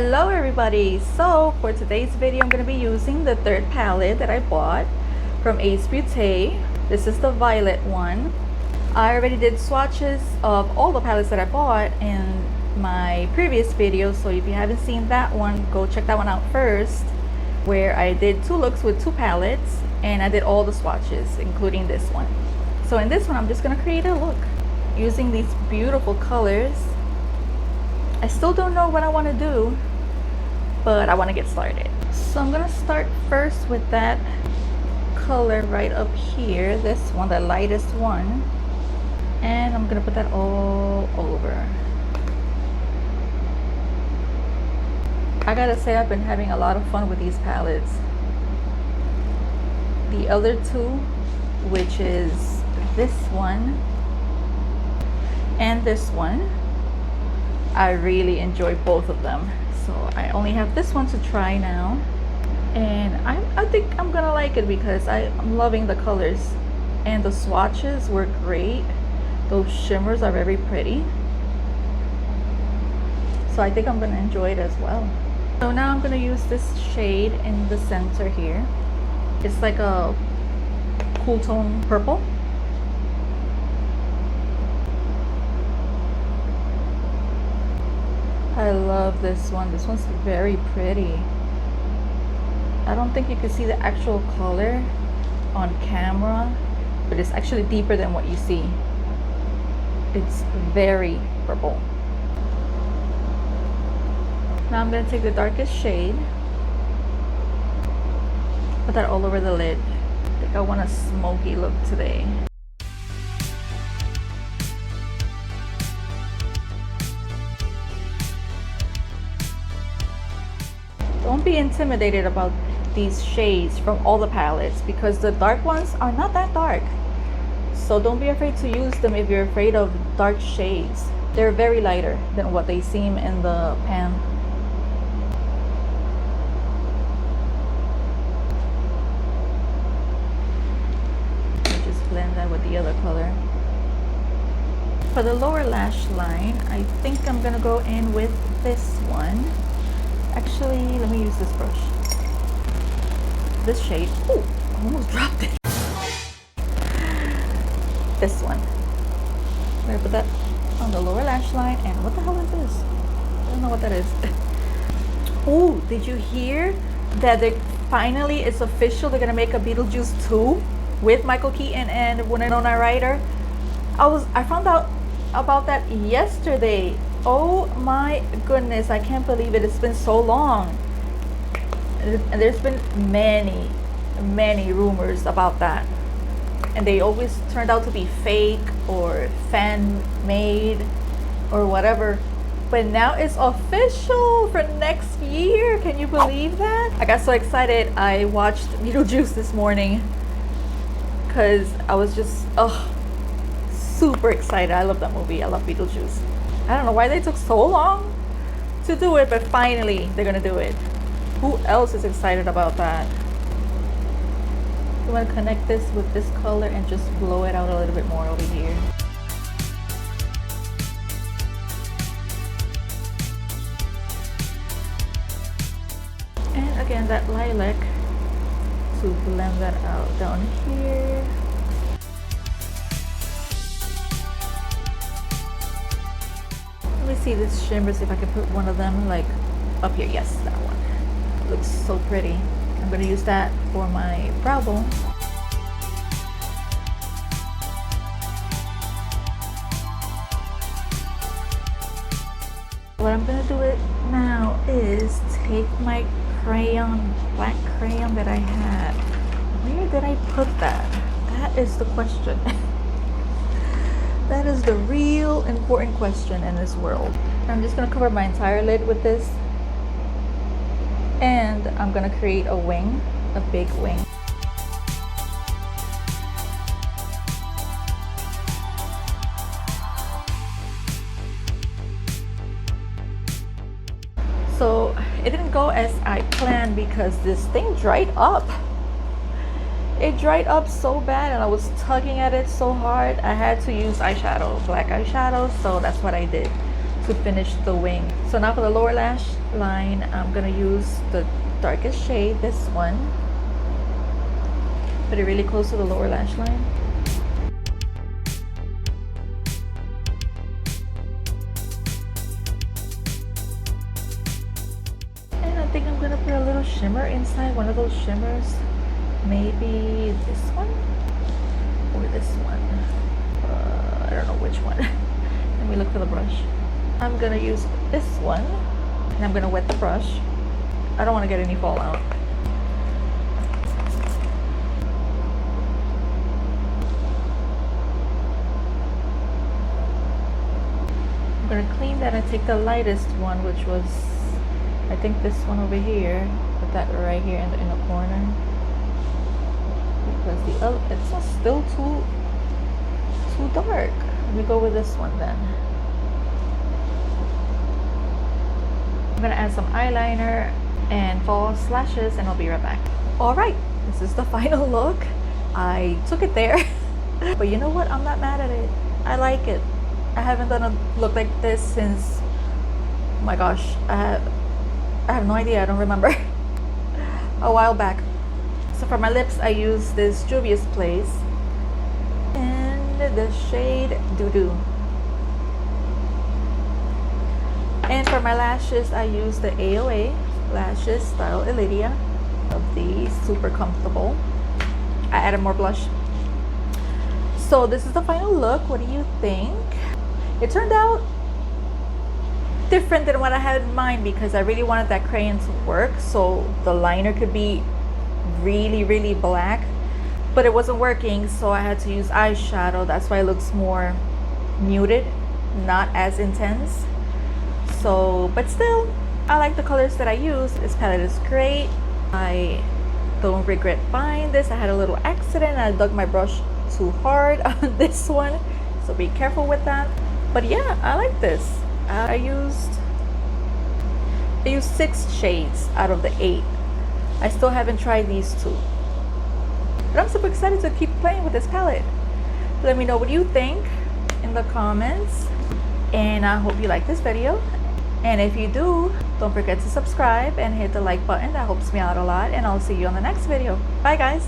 Hello everybody! So for today's video I'm going to be using the third palette that I bought from Beaute. This is the violet one. I already did swatches of all the palettes that I bought in my previous video, so if you haven't seen that one, go check that one out first, where I did two looks with two palettes and I did all the swatches including this one. So in this one I'm just going to create a look using these beautiful colors. I still don't know what I want to do, but I want to get started. So I'm gonna start first with that color right up here, this one, the lightest one, and I'm gonna put that all over. I gotta say, I've been having a lot of fun with these palettes. The other two, which is this one and this one, I really enjoy both of them. So I only have this one to try now, and I think I'm gonna like it because I'm loving the colors, and the swatches were great. Those shimmers are very pretty, so I think I'm gonna enjoy it as well. So now I'm gonna use this shade in the center here. It's like a cool tone purple. I love this one. This one's very pretty. I don't think you can see the actual color on camera, but it's actually deeper than what you see. It's very purple. Now I'm going to take the darkest shade, put that all over the lid. I think I want a smoky look today. Don't be intimidated about these shades from all the palettes, because the dark ones are not that dark. So don't be afraid to use them if you're afraid of dark shades. They're very lighter than what they seem in the pan. Just blend that with the other color. For the lower lash line, I think I'm gonna go in with this one. Actually, let me use this brush. This shade. Oh, I almost dropped it. This one. I'm gonna put that on the lower lash line. And what the hell is this? I don't know what that is. Oh, did you hear that finally it's official? They're gonna make a Beetlejuice 2 with Michael Keaton and Winona Ryder. I found out about that yesterday. Oh my goodness, I can't believe it. It's been so long. And there's been many rumors about that. And they always turned out to be fake or fan-made or whatever. But now it's official for next year. Can you believe that? I got so excited. I watched Beetlejuice this morning because I was just, super excited. I love that movie. I love Beetlejuice. I don't know why they took so long to do it, but finally they're gonna do it. Who else is excited about that? I'm gonna connect this with this color and just blow it out a little bit more over here. And again, that lilac to blend that out down here. Let me see this shimmers, if I can put one of them like up here. Yes, that one. It looks so pretty. I'm going to use that for my brow bone. What I'm going to do it now is take my crayon, black crayon that I had. Where did I put that? That is the question. That is the real important question in this world. I'm just going to cover my entire lid with this, and I'm going to create a wing, a big wing. So it didn't go as I planned because this thing dried up. It dried up so bad, and I was tugging at it so hard I had to use eyeshadow, black eyeshadow, so that's what I did. to finish the wing. So now for the lower lash line, I'm gonna use the darkest shade, this one. Put it really close to the lower lash line. And I think I'm gonna put a little shimmer inside, one of those shimmers. Maybe this one or this one. I don't know which one. Let me look for the brush. I'm gonna use this one and I'm gonna wet the brush. I don't want to get any fallout. I'm gonna clean that and take the lightest one, which was, I think, this one over here. Put that right here in the corner. Because the other, it's still too dark. Let me go with this one then. I'm gonna add some eyeliner and false lashes and I'll be right back. Alright, this is the final look. I took it there. But you know what? I'm not mad at it. I like it. I haven't done a look like this since, oh my gosh, I have no idea, I don't remember. A while back. So for my lips, I use this Juvia's Place and the shade Doo Doo. And for my lashes, I use the AOA Lashes Style Elydia of these, super comfortable. I added more blush. So this is the final look. What do you think? It turned out different than what I had in mind because I really wanted that crayon to work so the liner could be really black, but it wasn't working, so I had to use eyeshadow. That's why it looks more muted, not as intense. So, but still, I like the colors that I use. This palette is great. I don't regret buying this. I had a little accident. I dug my brush too hard on this one, so be careful with that. But yeah, I like this. I used 6 shades out of the 8. I still haven't tried these 2. But I'm super excited to keep playing with this palette. Let me know what you think in the comments. And I hope you like this video. And if you do, don't forget to subscribe and hit the like button. That helps me out a lot. And I'll see you on the next video. Bye guys.